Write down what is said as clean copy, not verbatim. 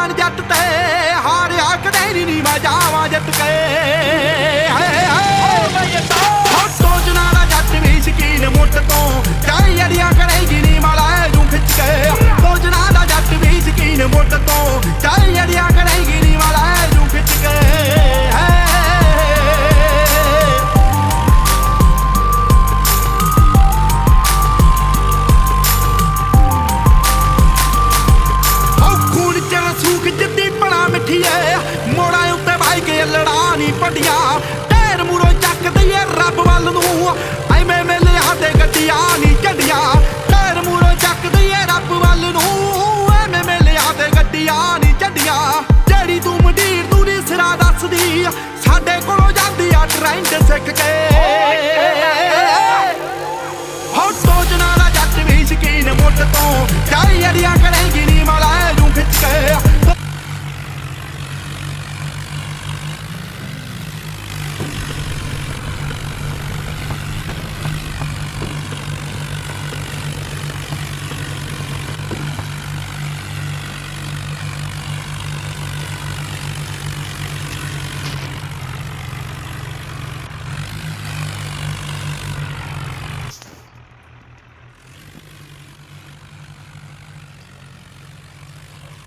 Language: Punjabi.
ਜਾਣ ਜੱਟ ਤੇ ਹਾਰਿਆ ਕਦੇ ਨੀ ਮੈਂ ਜਾਵਾਂ ਜਿੱਤ ਕੇ ਸੋਚਣਾ ਦਾ ਜੱਟ ਵੀ ਸ਼ਕੀਨ ਮੁੱਢ ਤੋਂ ਚਾਹੇ ਅੜੀਆਂ ਕਰੇਗੀ ਨੀ ਮਾਲਾ ਜੂ ਖਿੱਚ ਕੇ ਸੋਚਣਾ ਦਾ ਜੱਟ ਵੀ ਸ਼ਕੀਨ ਮੁੱਢ ਤੋਂ ਚਾਹੇ ਅੜੀਆਂ ਕਰੇਗੀ ਨੀ ਮਾਲਾ ਜੂ ਖਿੱਚ ਕੇ ਮੋੜਾਂ ਉੱਤੇ ਬਾਈ ਕੇ ਲੜਾ ਨੀ ਪੱਡੀਆਂ ਢੇਰ ਮੂਰੋਂ ਚੱਕ ਦਈਏ ਰੱਬ ਵੱਲ ਨੂੰ ਐਵੇਂ ਮੇਲੇ ਹੱਥੇ ਗੱਡੀਆਂ ਨੀ ਝੰਡੀਆਂ ਢੇਰ ਮੂਰੋਂ ਚੱਕ ਦਈਏ ਰੱਬ ਵੱਲ ਨੂੰ ਐਵੇਂ ਮੇਲੇ ਹੱਥੇ ਗੱਡੀਆਂ ਨੀ ਝੰਡੀਆਂ ਜਿਹੜੀ ਤੂੰ ਮੰਡੀਰ ਤੂੰ ਨੀ ਸਿਰਾ ਦੱਸਦੀ ਸਾਡੇ ਕੋਲੋਂ ਜਾਂਦੀ ਆ ਟ੍ਰੈਂਡ ਸਿੱਖ ਕੇ ਹੋ ਸੋਚਣਾ ਦਾ ਜੱਟ ਵੀ ਸ਼ਕੀਨ ਮੁੱਢ ਤੋਂ ਚਾਹੇ ਅੜੀਆਂ